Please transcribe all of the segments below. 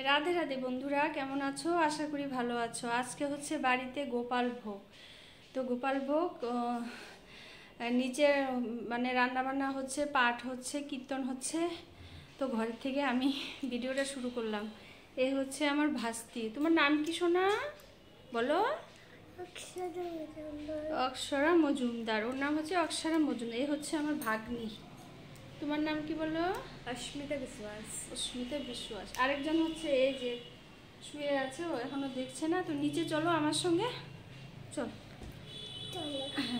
রাধে রাধে বন্ধুরা, কেমন আছো? আশা করি ভালো আছো। আজকে হচ্ছে বাড়িতে গোপাল ভোগ। তো গোপাল ভোগ নিচে মানে রান্না বান্না হচ্ছে, পাঠ হচ্ছে, কীর্তন হচ্ছে। তো ঘরের থেকে আমি ভিডিওটা শুরু করলাম। এ হচ্ছে আমার ভাস্তি। তোমার নাম কি সোনা? বলো। অক্ষরা মজুমদার। ওর নাম হচ্ছে অক্ষরা মজুমদার। এ হচ্ছে আমার ভাগ্নি। তোমার নাম কি বলো? অস্মিতা বিশ্বাস। অস্মিতা বিশ্বাস। আরেকজন হচ্ছে এই যে শুয়ে আছে, ও এখনো দেখছে না। তো নিচে চলো আমার সঙ্গে, চল।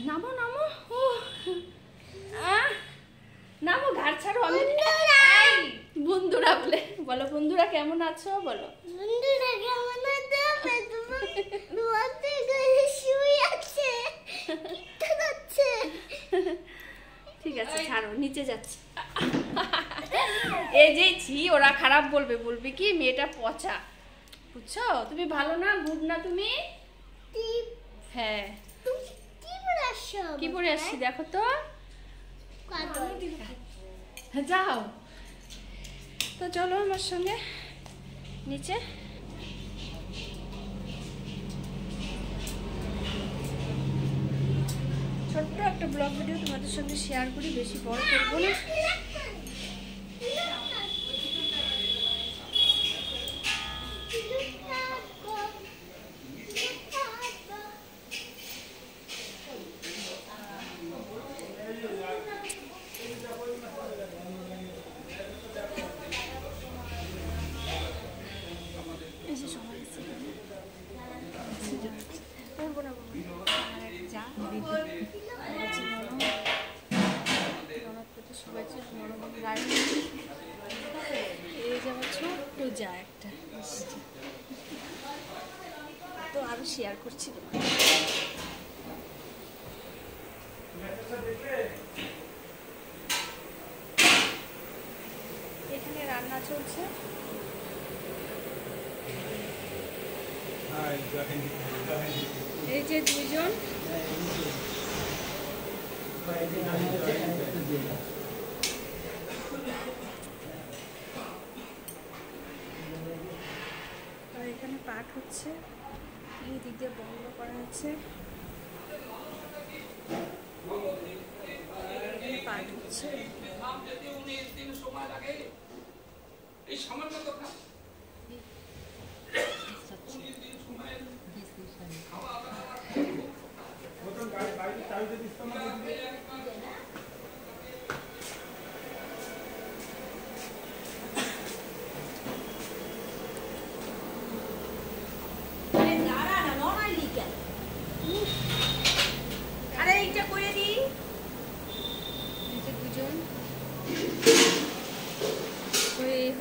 নামো নামো, ও নামো, ঘাড় ছাড়ো। আমি বন্ধুরা বলে বলো, বন্ধুরা কেমন আছো বলো। বন্ধুরা কেমন আছে? ঠিক আছে, ছাড়ো, নিচে যাচ্ছে। এই যে ছি, ওরা খারাপ বলবে, বলবে কি মেয়েটা পচা, বুঝছো? তুমি ভালো না, গুড না তুমি? হ্যাঁ, কি পরে আসছি দেখো তো। যাও তো, চলো আমার সঙ্গে নিচে। ছোট্ট একটা ব্লগ ভিডিও তোমাদের সঙ্গে শেয়ার করি, বেশি বড় করবো না। এই যে আমার ছোট্ট যা একটা মিষ্টি, তো আরো শেয়ার করছি। এখানে রান্না চলছে। এই যে দুইজন, আর এখানে পাঠ হচ্ছে, এই দিক দিয়ে বন্ধ করা আছে, পাঠ হচ্ছে।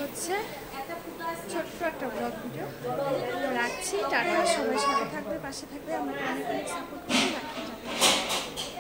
হচ্ছে ছোট্ট একটা ব্লগ ভিডিও রাখছি। টাটা, সবাই সাথে থাকবে, পাশে থাকবে, আমাকে অনেক অনেক সাপোর্ট করবে।